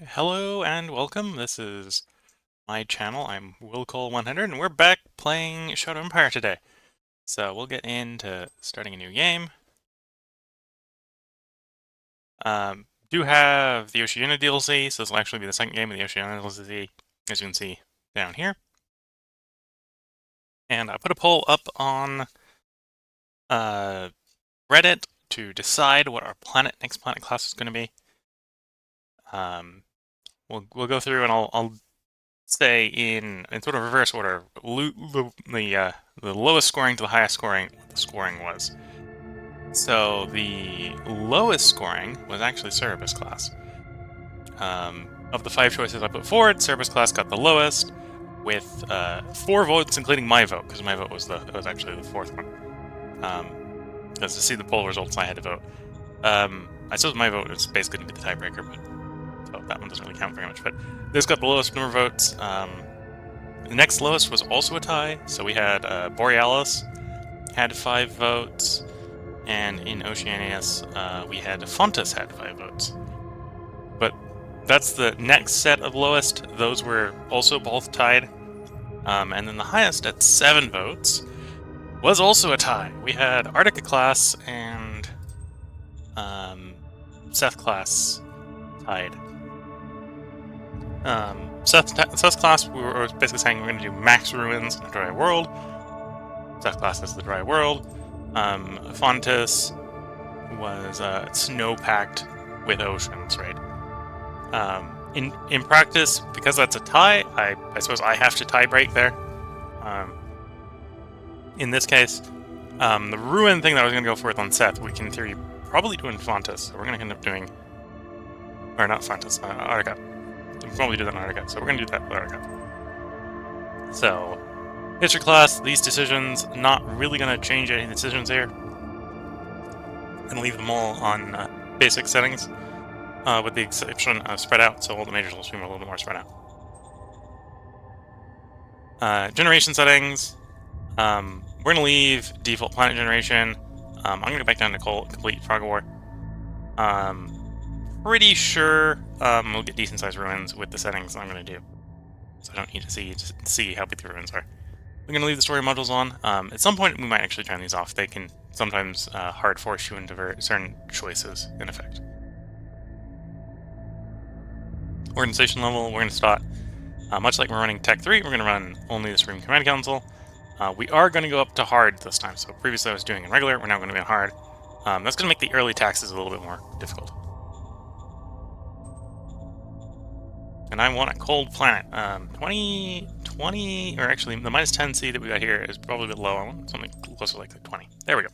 Hello and welcome. This is my channel. I'm WillCole100 and we're back playing Shadow Empire today. So we'll get into starting a new game. Do have the Oceania DLC, so this will actually be the second game of the Oceania DLC, as you can see down here. And I put a poll up on Reddit to decide what our next planet class is going to be. We'll go through and I'll say in sort of reverse order, the lowest scoring to the highest scoring, what the scoring was. So the lowest scoring was actually Cerebus class. Of the 5 choices I put forward, Cerebus class got the lowest, with 4 votes, including my vote, because my vote was actually the 4th one. Because to see the poll results, I had to vote. I suppose my vote was basically going to be the tiebreaker, but so that one doesn't really count very much. But this got the lowest number of votes. The next lowest was also a tie, so we had Borealis had 5 votes, and in Oceanius we had Fontus had 5 votes. But that's the next set of lowest. Those were also both tied. And then the highest at 7 votes was also a tie. We had Artica class and Seth class tied. Seth's class, we were basically saying we're going to do max ruins in a dry world. Seth class is the dry world. Fontus was snow-packed with oceans, right? In practice, because that's a tie, I suppose I have to tie break there. In this case, the ruin thing that I was going to go for on Seth, we can in theory probably do in Fontus. So we're going to end up doing, or not Fontus, Artica. We'll probably do that in Artica, so we're going to do that with Artica. So, history class, these decisions, not really going to change any decisions here. And leave them all on basic settings, with the exception of spread out, so all the majors will stream a little bit more spread out. Generation settings, we're going to leave default planet generation. I'm going to go back down to complete Frog War. Pretty sure we'll get decent sized ruins with the settings I'm going to do. So I don't need to see how big the ruins are. We're going to leave the story modules on. At some point we might actually turn these off. They can sometimes hard force you into certain choices, in effect. Organization level, we're going to start, much like we're running Tech 3, we're going to run only the Supreme Command Council. We are going to go up to hard this time. So previously I was doing in regular, we're now going to be on hard. That's going to make the early taxes a little bit more difficult. And I want a cold planet. 20, or actually the -10C that we got here is probably a bit low. I want something closer like 20. There we go.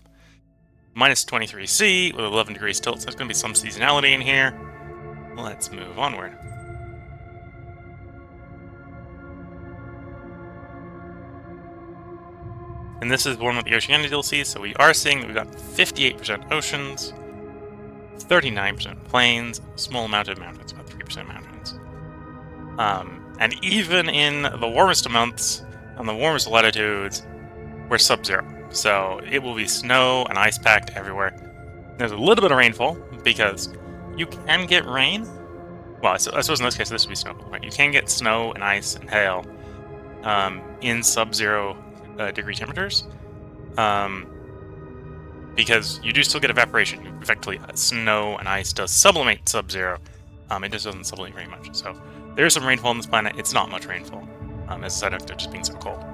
-23C with 11 degrees tilt, so there's going to be some seasonality in here. Let's move onward. And this is one with the Oceania DLC, so we are seeing that we've got 58% oceans, 39% plains, a small amount of mountains, about 3% mountains. And even in the warmest months, on the warmest latitudes, we're sub-zero. So it will be snow and ice packed everywhere. There's a little bit of rainfall, because you can get rain. Well, I suppose in this case this would be snow, right? You can get snow and ice and hail in sub-zero degree temperatures. Because you do still get evaporation. Effectively, snow and ice does sublimate sub-zero. It just doesn't sublimate very much. So there is some rainfall on this planet. It's not much rainfall, as a side effect of just being so cold.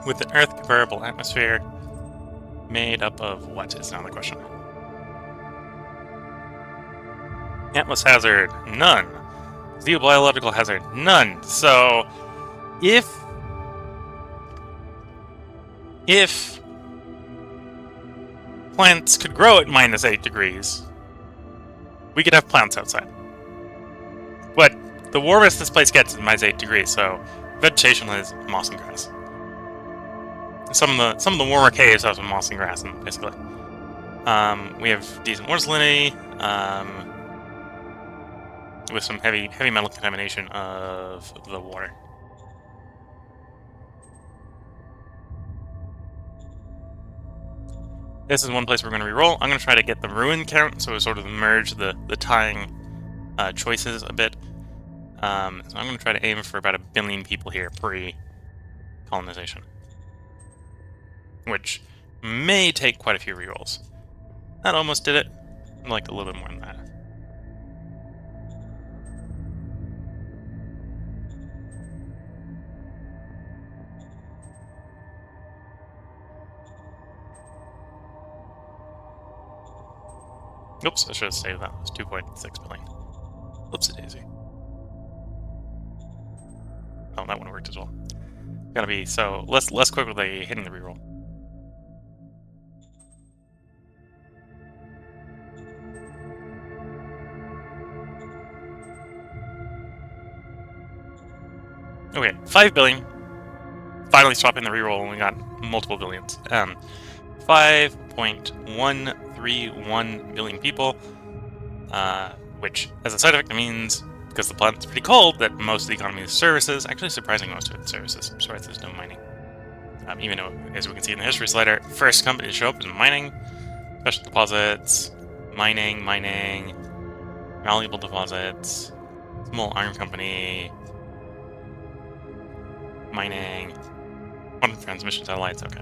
With an Earth comparable atmosphere, made up of what is now the question. Atlas hazard, none. Xenobiological hazard, none. So if plants could grow at -8 degrees, we could have plants outside. But the warmest this place gets is -8 degrees, so vegetation is moss and grass. Some of the warmer caves have some moss and grass, basically. We have decent water salinity, with some heavy metal contamination of the water. This is one place we're going to reroll. I'm going to try to get the ruin count, so we sort of merge the tying choices a bit. So I'm going to try to aim for about 1 billion people here pre-colonization, which may take quite a few rerolls. That almost did it. I'd like a little bit more than that. Oops, I should have saved that. It was 2.6 billion. Whoopsie-daisy. Oh, that one worked as well. Gotta be so less quick with hitting the reroll. Okay, 5 billion. Finally swapping the reroll, and we got multiple billions. 5.131 billion people, which, as a side effect, means, because the planet's pretty cold, that most of the economy is services. Actually, surprising, most of it's services. I'm sorry, there's no mining. Even though, as we can see in the history slider, first company to show up is mining, special deposits, mining, valuable deposits, small iron company, mining, quantum transmission satellites. Okay.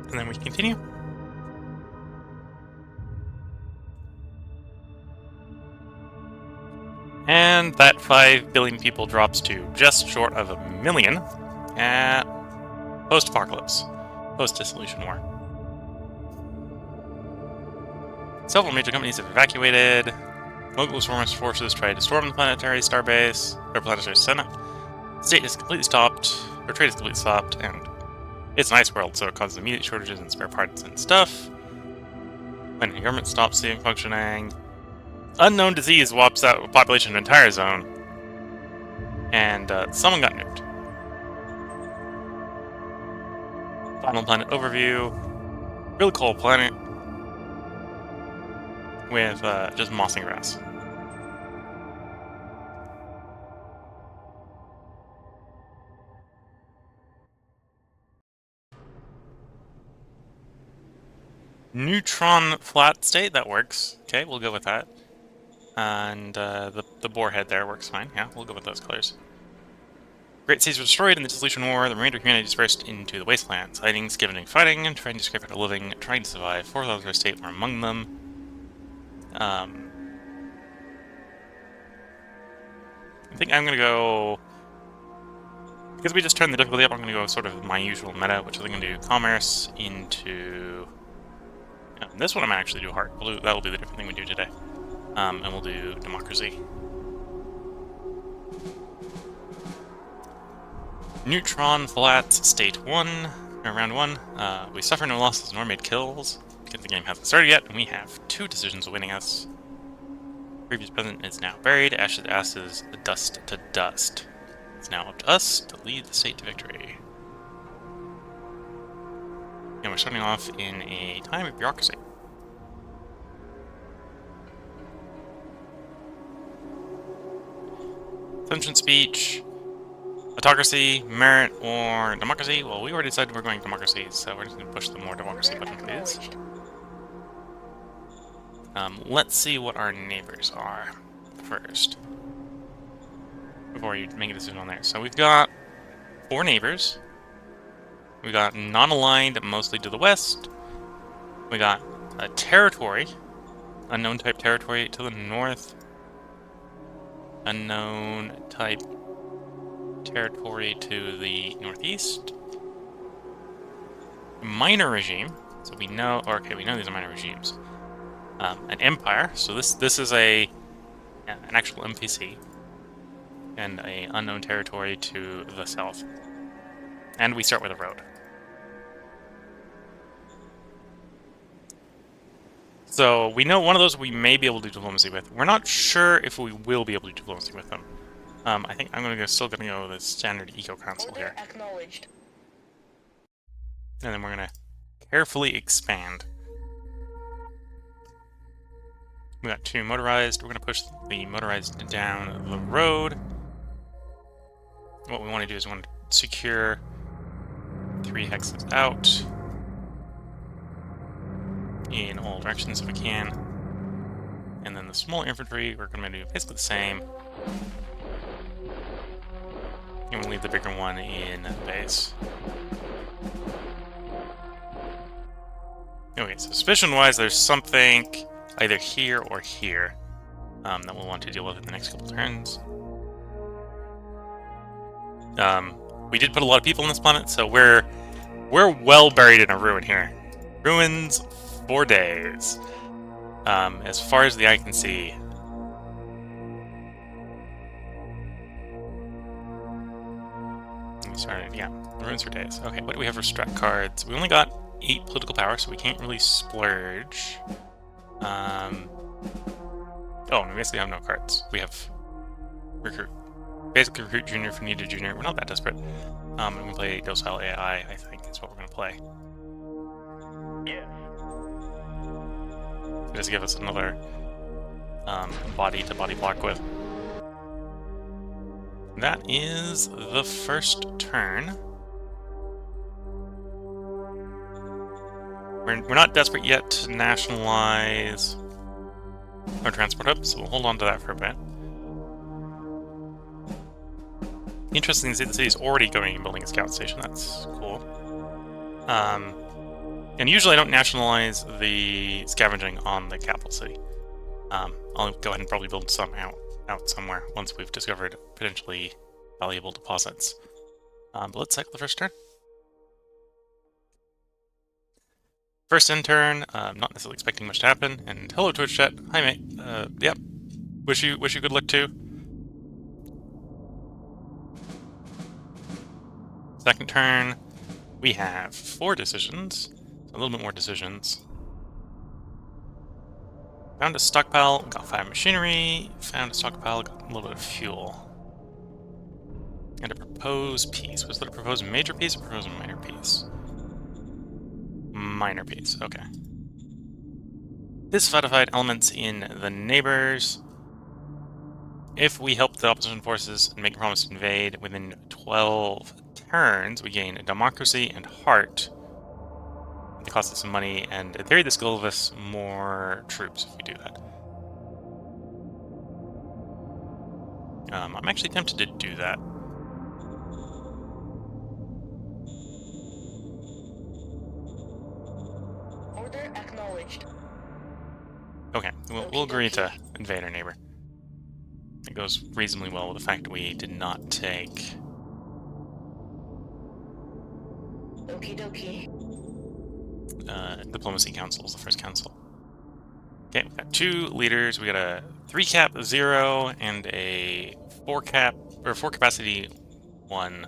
And then we continue. And that 5 billion people drops to just short of 1 million at post-apocalypse, post-dissolution war. Several major companies have evacuated. Local forces tried to storm the planetary starbase, or planetary senate. State is completely stopped, or trade is completely stopped, and it's an ice world, so it causes immediate shortages in spare parts and stuff. When the government stops functioning, unknown disease wipes out the population of an entire zone, and someone got nuked. Final planet overview. Really cold planet with just mossing grass. Neutron flat state, that works. Okay, we'll go with that. And the boarhead there works fine. Yeah, we'll go with those colors. Great cities were destroyed in the dissolution war. The remainder of humanity dispersed into the wastelands. Hiding, skiving, fighting, and trying to scrape out a living, trying to survive. 4,000 per state were among them. I think I'm gonna go, because we just turned the difficulty up, I'm gonna go sort of my usual meta, which is I'm gonna do commerce into. This one I'm gonna actually do hard. That'll be the different thing we do today. And we'll do democracy. Neutron flats state 1, or round 1. We suffer no losses nor made kills, because the game hasn't started yet, and we have 2 decisions winning us. Previous president is now buried, ashes to ashes, dust to dust. It's now up to us to lead the state to victory. And we're starting off in a time of bureaucracy. Ascension speech, autocracy, merit, or democracy. Well, we already decided we're going democracy, so we're just going to push the more democracy button, please. Let's see what our neighbors are first, before you make a decision on there. So we've got 4 neighbors. We got non-aligned, mostly to the west. We got a territory, unknown type territory to the north. Unknown type territory to the northeast. Minor regime, so we know, or okay, we know these are minor regimes. An empire, so this is an actual NPC, and a unknown territory to the south. And we start with a road. So we know one of those we may be able to do diplomacy with. We're not sure if we will be able to do diplomacy with them. I think I'm still gonna go with the standard eco council here. Acknowledged. And then we're gonna carefully expand. We got 2 motorized. We're gonna push the motorized down the road. What we want to do is we want to secure 3 hexes out. in all directions if we can. And then the smaller infantry, we're going to do basically the same. And we'll leave the bigger one in base. Okay, so suspicion-wise, there's something either here or here that we'll want to deal with in the next couple turns. We did put a lot of people on this planet, so we're well buried in a ruin here. Ruins for days. As far as the eye can see. We started, yeah, ruins for days. Okay, what do we have for strat cards? We only got 8 political power, so we can't really splurge. Oh, we basically have no cards. We have recruit. Basically recruit junior if we need a junior. We're not that desperate. And we play docile AI, I think, is what we're going to play. Yes. Just give us another body to body block with. That is the first turn. We're not desperate yet to nationalize our transport hub, so we'll hold on to that for a bit. Interesting to see the city's already going and building a scout station. That's cool. And usually I don't nationalize the scavenging on the capital city. I'll go ahead and probably build some out somewhere once we've discovered potentially valuable deposits. But let's cycle the first turn. First in turn, not necessarily expecting much to happen. And hello Twitch chat. Hi mate. Yep. Wish you good luck too. Second turn, we have 4 decisions. A little bit more decisions. Found a stockpile, got 5 machinery. Found a stockpile, got a little bit of fuel. And a proposed piece. Was that a proposed major piece or proposed minor piece? Minor piece, okay. Dissatisfied elements in the neighbors. If we help the opposition forces and make a promise to invade within 12 turns, we gain democracy and heart. It costs us some money, and in theory, this will give us more troops if we do that. I'm actually tempted to do that. Order acknowledged. Okay, we'll agree to invade our neighbor. It goes reasonably well with the fact that we did not take... Okie dokie. Diplomacy Council is the first council. Okay, we've got 2 leaders. We got a 3 cap 0 and a 4 cap, or 4 capacity 1,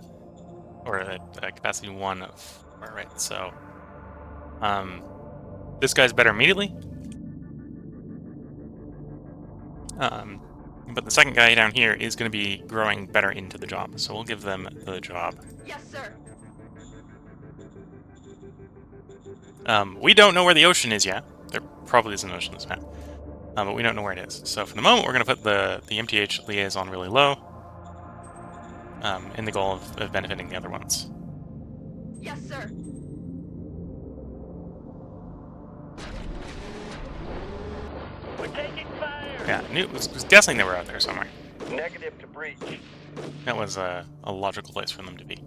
or a capacity 1 of 4, right? So, this guy's better immediately. But the second guy down here is going to be growing better into the job, so we'll give them the job. Yes, sir. We don't know where the ocean is yet. There probably is an ocean in this map. But we don't know where it is. So for the moment, we're going to put the MTH liaison really low. In the goal of benefiting the other ones. Yes, sir. We're taking fire. Yeah, I was guessing they were out there somewhere. Negative to breach. That was a logical place for them to be.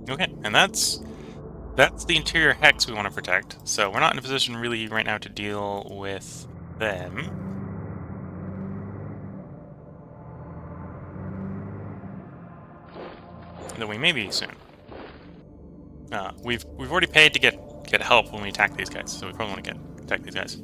Okay, and that's the interior hex we want to protect. So we're not in a position really right now to deal with them. Though we may be soon. We've already paid to get help when we attack these guys, so we probably want to attack these guys.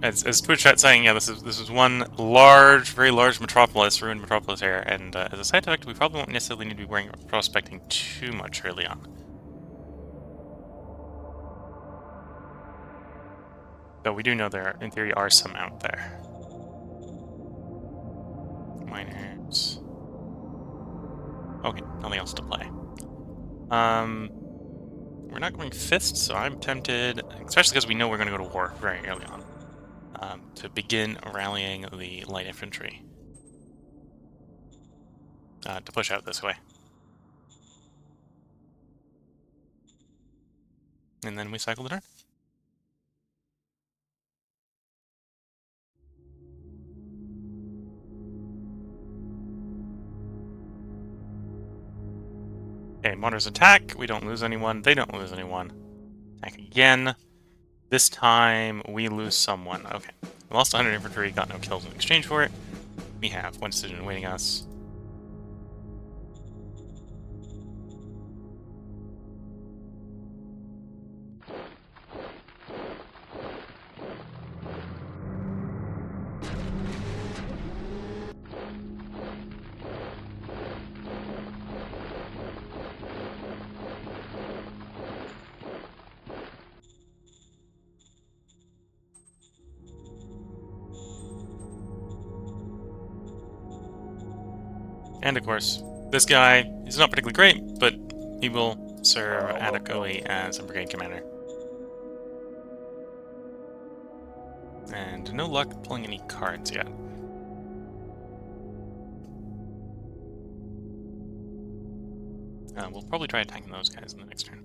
As Twitch chat saying, yeah, this is one large, very large metropolis, ruined metropolis here, and as a side effect, we probably won't necessarily need to be worrying about prospecting too much early on. Though we do know there, in theory, are some out there. Miners. Okay, nothing else to play. We're not going 5th, so I'm tempted, especially because we know we're going to go to war very early on, to begin rallying the light infantry. to push out this way. And then we cycle the turn. Okay, Monitors attack. We don't lose anyone. They don't lose anyone. Attack again. This time, we lose someone. Okay. We lost 100 infantry, got no kills in exchange for it. We have one decision awaiting us. And of course, this guy, he's not particularly great, but he will serve adequately as a brigade commander. And no luck pulling any cards yet. We'll probably try attacking those guys in the next turn.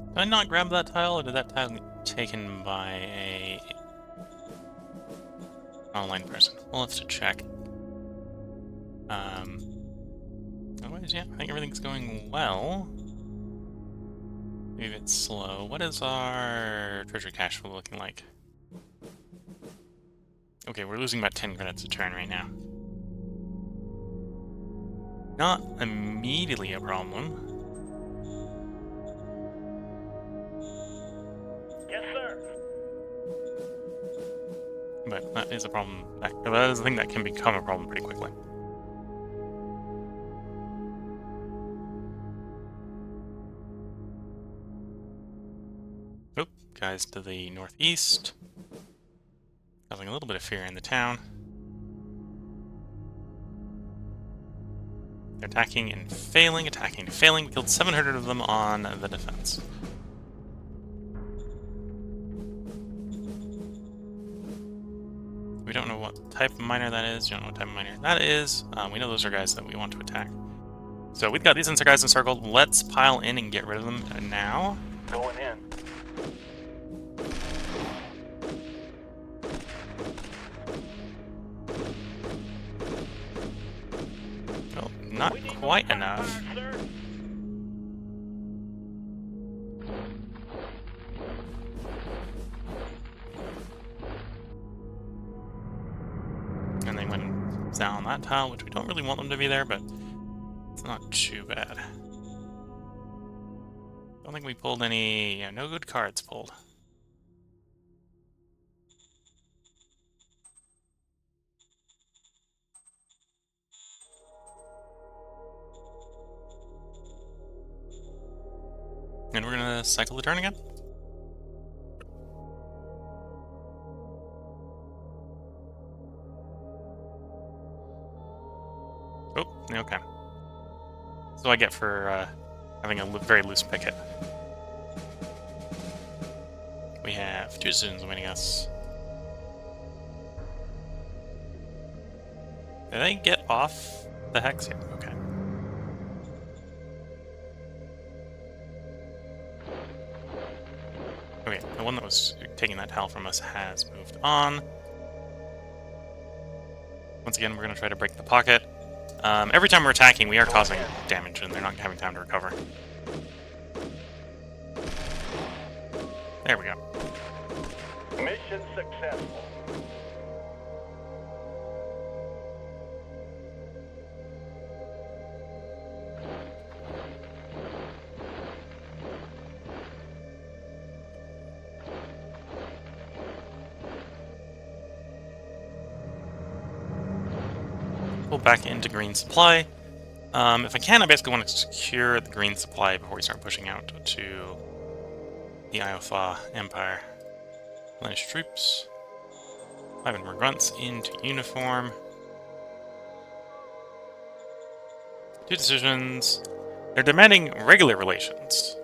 Did I not grab that tile, or did that tile get taken by a online person? We'll have to check. Otherwise, yeah, I think everything's going well. Maybe it's slow. What is our treasure cache flow looking like? Okay, we're losing about 10 credits a turn right now. Not immediately a problem. Yes, sir. But that is a problem. That is a thing that can become a problem pretty quickly. Oh, guys to the northeast. Causing a little bit of fear in the town. They're attacking and failing, attacking and failing. We killed 700 of them on the defense. We don't know what type of miner that is. You don't know what type of miner that is. We know those are guys that we want to attack. So we've got these guys encircled. Let's pile in and get rid of them now. Going in. Well, not quite enough. Sir. And they went down that tile, which we don't really want them to be there, but it's not too bad. Don't think we pulled any... Yeah, no good cards pulled. And we're gonna cycle the turn again. Oh, okay. That's what I get for having a very loose picket. We have 2 decisions awaiting us. Did they get off the hex yet? Okay. Okay, the one that was taking that tile from us has moved on. Once again, we're going to try to break the pocket. Every time we're attacking, we are causing damage, and they're not having time to recover. There we go. Mission successful. Pull back into green supply. If I can, I basically want to secure the green supply before we start pushing out to the Iotha Empire. Replenish troops. 5 more grunts into uniform. 2 decisions. They're demanding regular relations.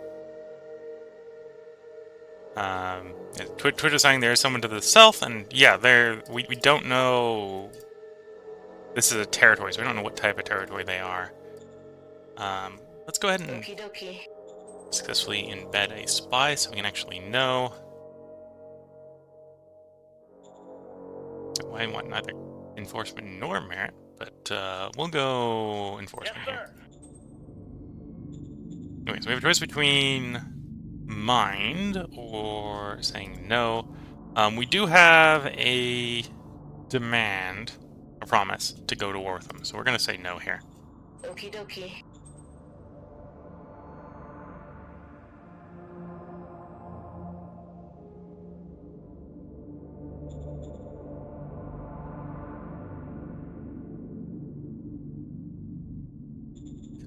Twitch is saying there's someone to the south, and yeah, we don't know. This is a territory, so we don't know what type of territory they are. Let's go ahead and successfully embed a spy so we can actually know. I want neither enforcement nor merit, but we'll go enforcement here. Okay, so we have a choice between mind or saying no. We do have a demand, a promise, to go to war with them, so we're going to say no here. Okie dokie.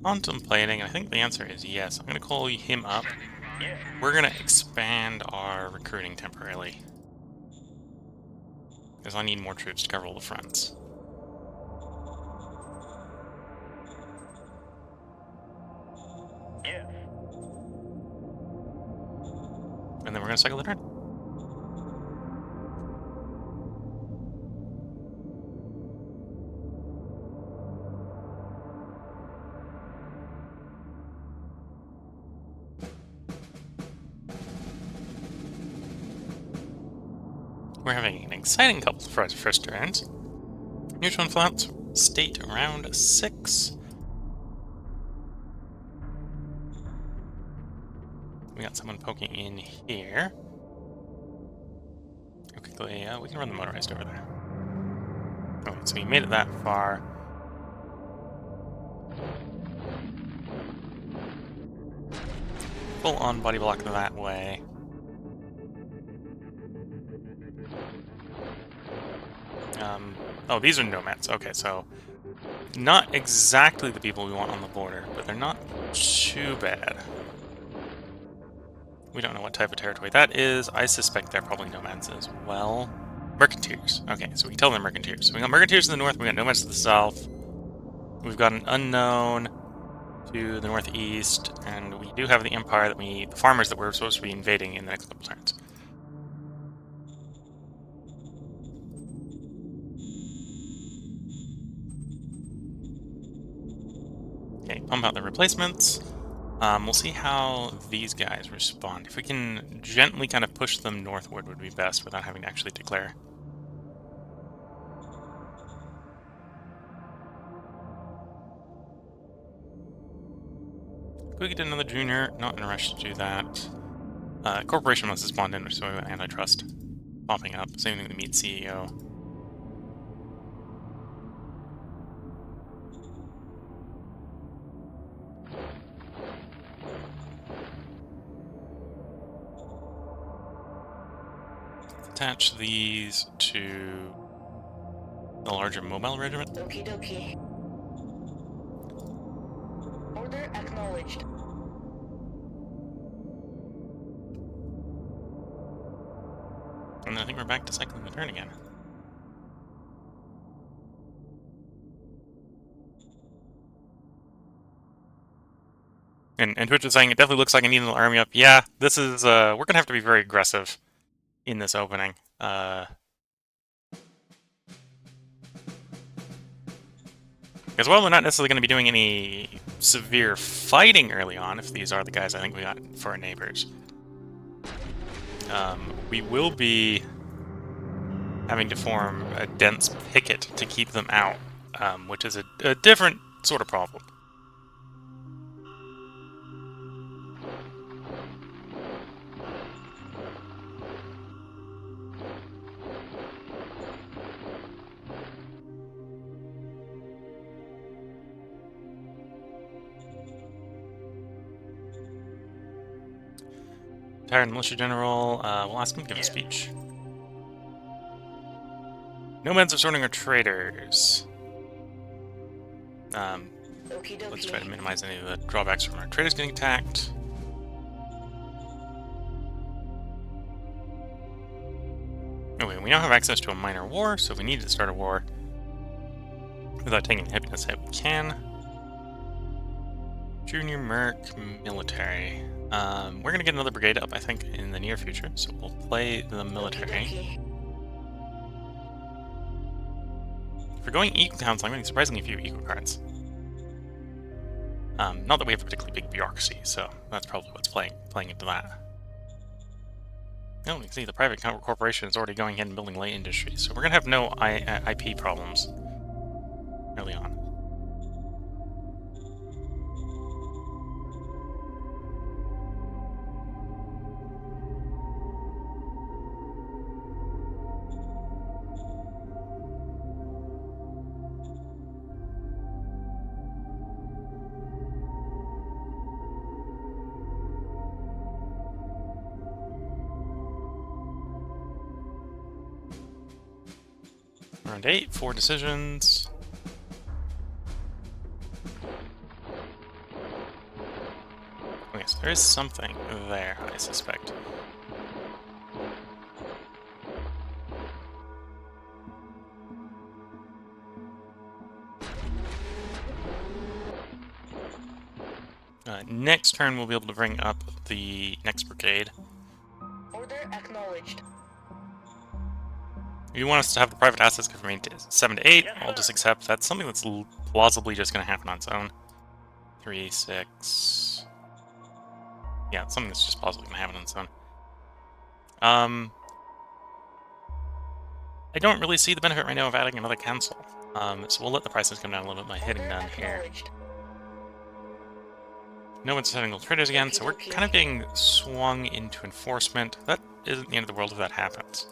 Contemplating, I think the answer is yes. I'm going to call him up. We're going to expand our recruiting temporarily, because I need more troops to cover all the fronts. Yes. And then we're going to cycle the turn. We're having an exciting couple of first turns. Neutral influence, state round 6. We got someone poking in here. Quickly, we can run the motorized over there. Okay, so we made it that far. Full on body block that way. Oh, these are nomads. Okay, so not exactly the people we want on the border, but they're not too bad. We don't know what type of territory that is. I suspect they're probably nomads as well. Mercanteers. Okay, so we can tell them mercanteers. So we got mercanteers to the north, we got nomads to the south. We've got an unknown to the northeast, and we do have the empire the farmers that we're supposed to be invading in the next couple turns. Okay, pump out the replacements. We'll see how these guys respond. If we can gently kind of push them northward would be best without having to actually declare. Could we get another junior? Not in a rush to do that. Corporation must respond in, so we have antitrust popping up. Same thing with the meat CEO. Attach these to the larger mobile regiment. Okie dokie. Order acknowledged. And then I think we're back to cycling the turn again. And Twitch is saying it definitely looks like I need an army up. Yeah, this is we're gonna have to be very aggressive in this opening. Because while we're not necessarily going to be doing any severe fighting early on, if these are the guys I think we got for our neighbors, we will be having to form a dense picket to keep them out, which is a different sort of problem. Retired militia general, we'll ask him to give a speech. Nomads are sorting our traders. Let's try to minimize any of the drawbacks from our traders getting attacked. Okay, we now have access to a minor war, so if we need to start a war without taking a happiness hit, we can. Junior Merc Military. We're gonna get another brigade up, I think, in the near future, so we'll play the military. Okie If we're going eco counts, I'm getting surprisingly few eco cards. Not that we have a particularly big bureaucracy, so that's probably what's playing into that. No, you can see the private corporation is already going ahead and building light industry, so we're gonna have no IP problems early on. Round 8, 4 decisions. Okay, so there is something there, I suspect. Next turn, we'll be able to bring up the next brigade. Order acknowledged. If you want us to have the private assets go from 7 to 8, Yes, I'll just sir. accept. That's something that's plausibly just going to happen on its own. 3, 6... Yeah, it's something that's just plausibly going to happen on its own. I don't really see the benefit right now of adding another council. So we'll let the prices come down a little bit by hitting Order done here. acknowledged. No one's setting gold traders again, so we're kind of being swung into enforcement. That isn't the end of the world if that happens.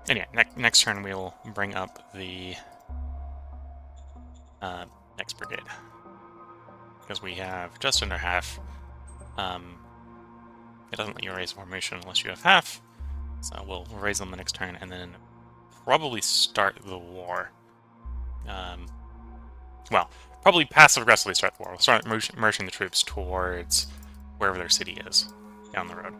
And yeah, next turn we'll bring up the next brigade. Because we have just under half. It doesn't let you raise formation unless you have half. So we'll raise them the next turn and then probably start the war. Well, probably passive-aggressively start the war. We'll start marching the troops towards wherever their city is down the road.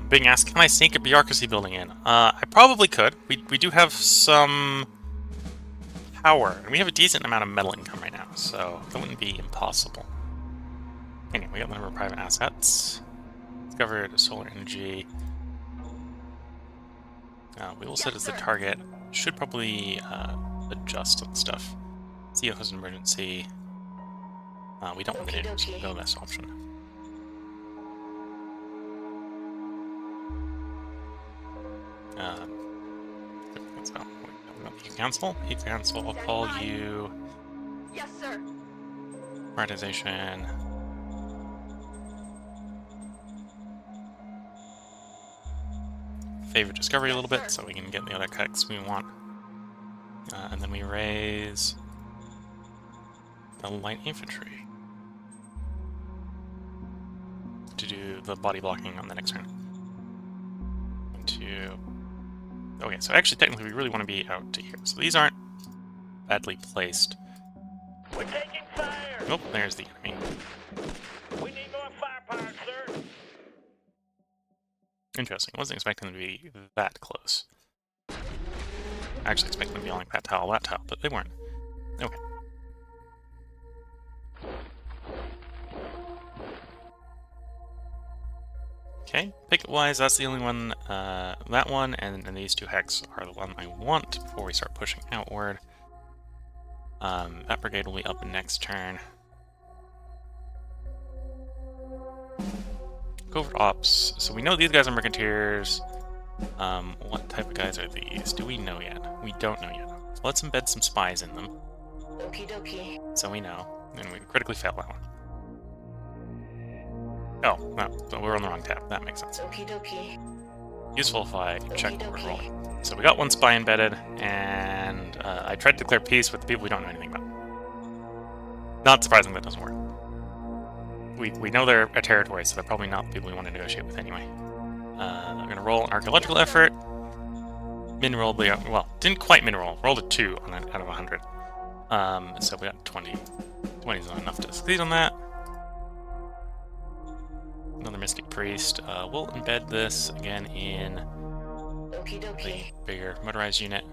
Being asked, can I sneak a bureaucracy building in? I probably could. We do have some power, and we have a decent amount of metal income right now, so that wouldn't be impossible. Anyway, we got the number of private assets. Discovered solar energy. We will set as the target. Should probably adjust some stuff. CEO has an emergency. We don't want to so we'll go this option. So, you cancel? You cancel. I'll call you. Yes, sir. Prioritization. Favor discovery a little bit so we can get the other cuts we want. And then we raise the light infantry to do the body blocking on the next turn. Okay, so actually technically we really want to be out to here. So these aren't badly placed. We're taking fire. Oh, there's the enemy. We need more firepower, sir. Interesting. I wasn't expecting them to be that close. I actually expected them to be on like that tile, but they weren't. Okay. Okay, picket-wise, that's the only one, that one, and these two hex are the one I want before we start pushing outward. That brigade will be up next turn. Covert ops, so we know these guys are mercanteers. What type of guys are these? Do we know yet? We don't know yet. So let's embed some spies in them. Okie dokie. So we know, and we critically fail that one. Oh, no, so we're on the wrong tab. That makes sense. Okie dokie. Useful if I check what we're rolling. So we got one spy embedded, and I tried to declare peace with the people we don't know anything about. Not surprising that doesn't work. We know they're a territory, so they're probably not the people we want to negotiate with anyway. I'm going to roll an archaeological effort. Min-rolled, well, didn't quite min-roll. Rolled a 2 on that out of 100. So we got 20. 20 is not enough to succeed on that. Mystic Priest. We'll embed this again in Okie the dokie. bigger motorized unit.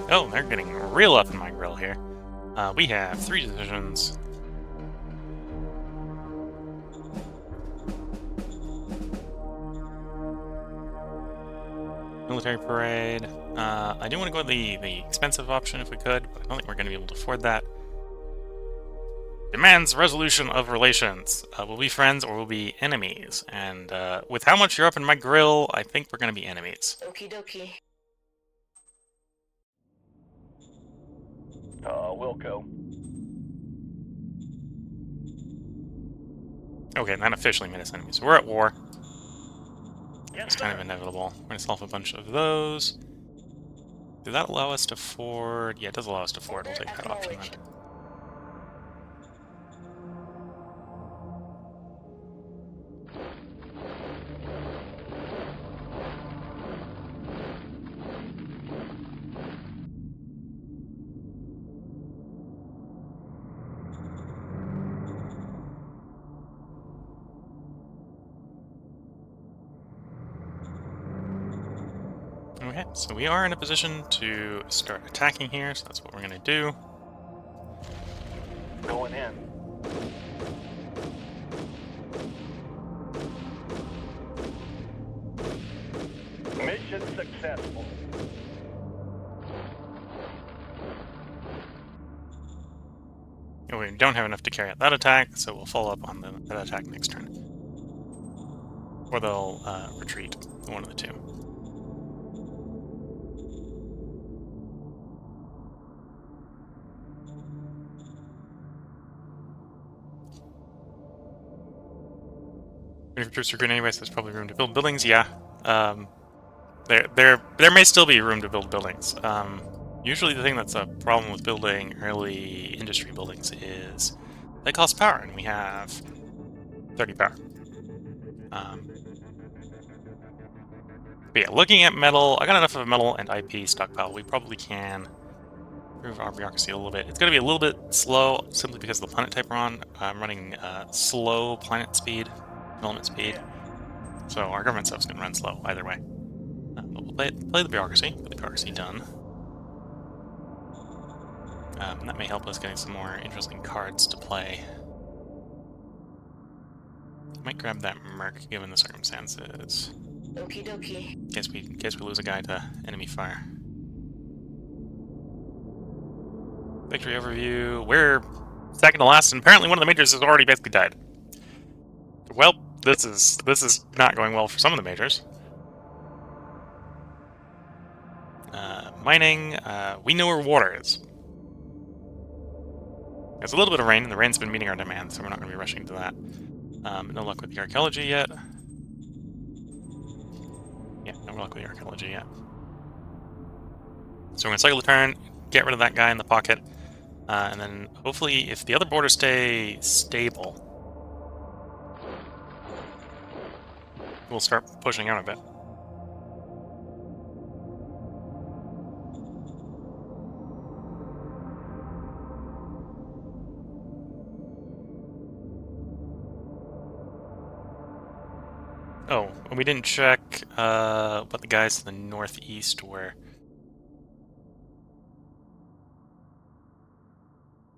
Oh, they're getting real up in my grill here. We have 3 decisions. Military parade. I do want to go with the expensive option if we could, but I don't think we're going to be able to afford that. Demands resolution of relations. We'll be friends or we'll be enemies. And with how much you're up in my grill, I think we're going to be enemies. Okie dokie. Wilco. Okay, that officially made us enemies. So we're at war. Yes, It's sir. kind of inevitable. We're going to solve a bunch of those. Does that allow us to ford? Yeah, it does allow us to ford. We'll Order take that option then. acknowledged. Okay, so we are in a position to start attacking here, so that's what we're going to do. Going in. Mission successful. And we don't have enough to carry out that attack, so we'll follow up on that attack next turn. Or they'll retreat, one of the two. If troops are good anyways, there's probably room to build buildings. Yeah, there may still be room to build buildings. Usually, the thing that's a problem with building early industry buildings is they cost power, and we have 30 power. But yeah, looking at metal, I got enough of metal and IP stockpile. We probably can improve our bureaucracy a little bit. It's going to be a little bit slow, simply because of the planet type we're on. I'm running slow planet speed, development speed. So our government stuff's going to run slow either way. But we'll play the bureaucracy. Get the bureaucracy done. That may help us getting some more interesting cards to play. Might grab that merc given the circumstances. Okie dokie. In case we lose a guy to enemy fire. Victory overview. We're second to last, and apparently one of the majors has already basically died. Well, this is not going well for some of the majors. Mining. We know where water is. There's a little bit of rain, and the rain's been meeting our demand, so we're not going to be rushing to that. No luck with the archaeology yet. Yeah, no luck with the archaeology yet. So we're going to cycle the turn, get rid of that guy in the pocket, and then hopefully if the other borders stay stable, we'll start pushing out a bit. Oh, we didn't check what the guys to the northeast were.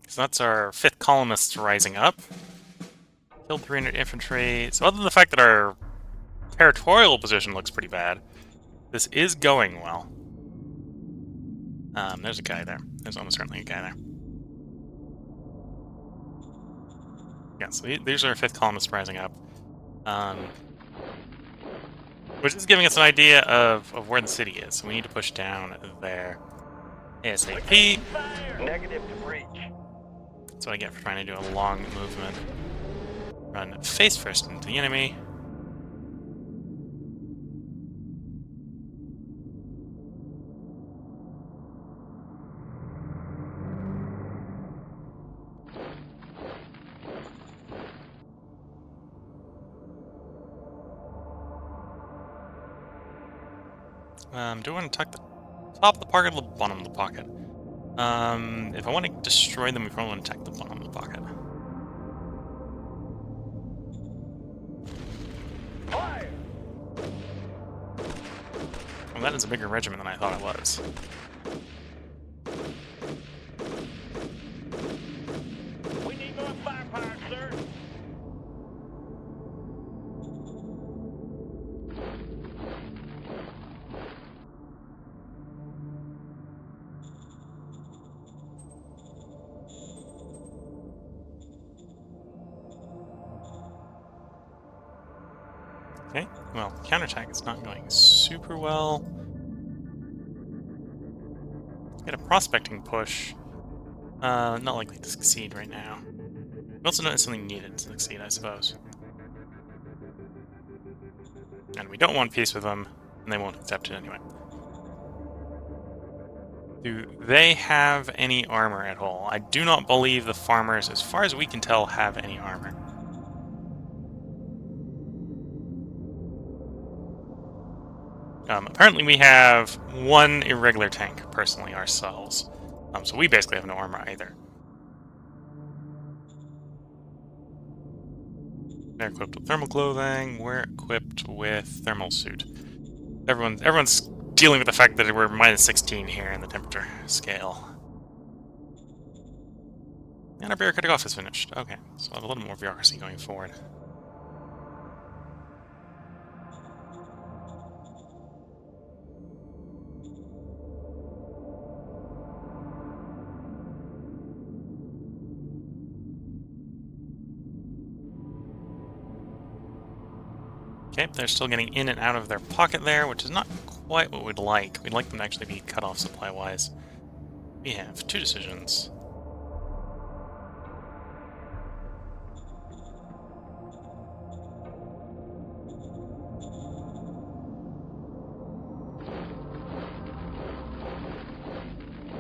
So that's our 5th columnists rising up. Killed 300 infantry. So other than the fact that our territorial position looks pretty bad, this is going well. There's a guy there. There's almost certainly a guy there. Yeah, so these are our 5th columnists rising up. Which is giving us an idea of where the city is. So we need to push down there ASAP. Negative to breach. That's what I get for trying to do a long movement. Run face first into the enemy. Do I want to attack the top of the pocket or the bottom of the pocket? If I want to destroy them, we probably want to attack the bottom of the pocket. Fire! Well, that is a bigger regiment than I thought it was. We need more firepower, sir. Okay, well, counterattack is not going super well. Get a prospecting push. Not likely to succeed right now. We also don't necessarily need it to succeed, I suppose. And we don't want peace with them, and they won't accept it anyway. Do they have any armor at all? I do not believe the farmers, as far as we can tell, have any armor. Apparently we have one irregular tank, personally, ourselves. So we basically have no armor either. They're equipped with thermal clothing, we're equipped with thermal suit. Everyone's dealing with the fact that we're minus 16 here in the temperature scale. And our bureaucratic office is finished. Okay, so I have a little more bureaucracy going forward. Okay, they're still getting in and out of their pocket there, which is not quite what we'd like. We'd like them to actually be cut off supply-wise. We have 2 decisions.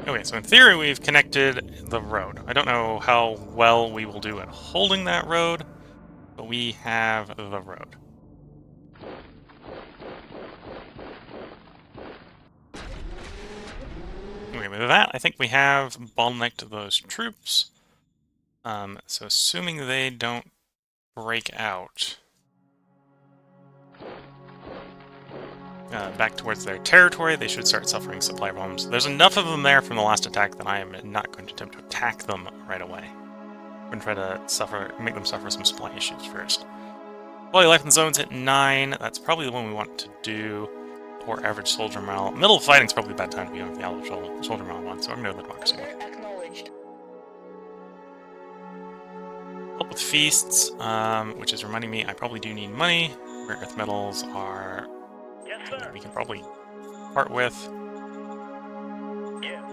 Okay, so in theory we've connected the road. I don't know how well we will do at holding that road, but we have the road. Okay, with that, I think we have bottlenecked those troops. So assuming they don't break out back towards their territory, they should start suffering supply problems. There's enough of them there from the last attack that I am not going to attempt to attack them right away. I'm going to try to make them suffer some supply issues first. Quality life in zones hit 9. That's probably the one we want to do. Or average soldier morale. Middle of fighting is probably a bad time to be on the average soldier morale one, so I'm going to go with the democracy one. Acknowledged. Help with feasts, which is reminding me I probably do need money. Rare earth metals are... Yes, sir. we can probably part with. Yes.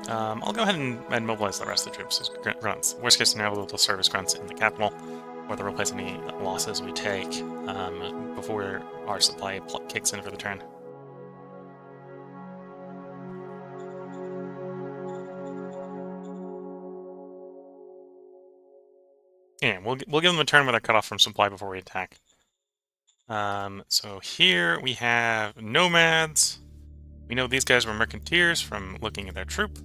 I'll go ahead and mobilize the rest of the troops as grunts. Worst case scenario, they'll serve as grunts in the capital, or they'll replace any losses we take before our supply kicks in for the turn. Yeah, we'll give them a turn with a cutoff from supply before we attack. So here we have nomads. We know these guys were mercanteers from looking at their troop.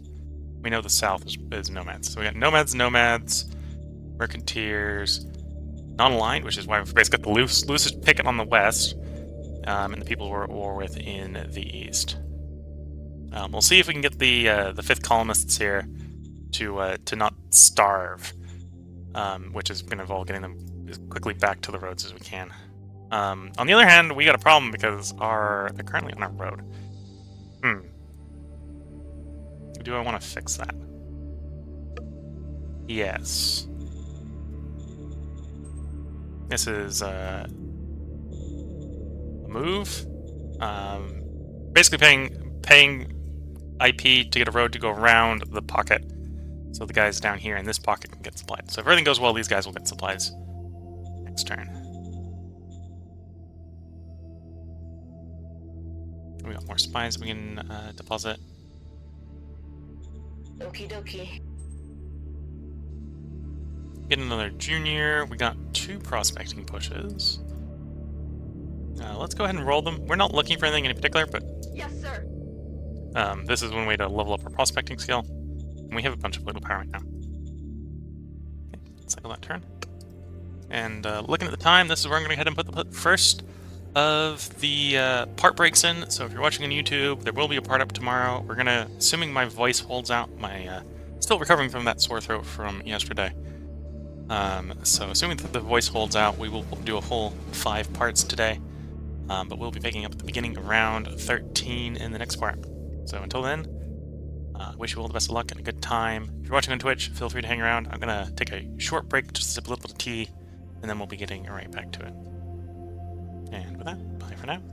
We know the south is nomads. So we got nomads, mercanteers, non-aligned, which is why we've basically got the loosest picket on the west, and the people we're at war with in the east. We'll see if we can get the 5th colonists here to not starve, which is going to involve getting them as quickly back to the roads as we can. On the other hand, we got a problem because they're currently on our road. Do I want to fix that? Yes. This is a move. Basically paying IP to get a road to go around the pocket, so the guys down here in this pocket can get supplied. So if everything goes well, these guys will get supplies next turn. We got more spies we can deposit. Okie dokie. Get another junior. We got 2 prospecting pushes. Let's go ahead and roll them. We're not looking for anything in particular, but Yes, sir. this is one way to level up our prospecting skill. And we have a bunch of little power right now. Okay, cycle that turn. And looking at the time, this is where I'm going to go ahead and put the first of the part breaks in. So if you're watching on YouTube, there will be a part up tomorrow. We're going to, assuming my voice holds out, still recovering from that sore throat from yesterday. So assuming that the voice holds out, we will do a whole 5 parts today. But we'll be picking up at the beginning of round 13 in the next part. So until then, wish you all the best of luck and a good time. If you're watching on Twitch, feel free to hang around. I'm going to take a short break, just to sip a little bit of tea, and then we'll be getting right back to it. And with that, bye for now.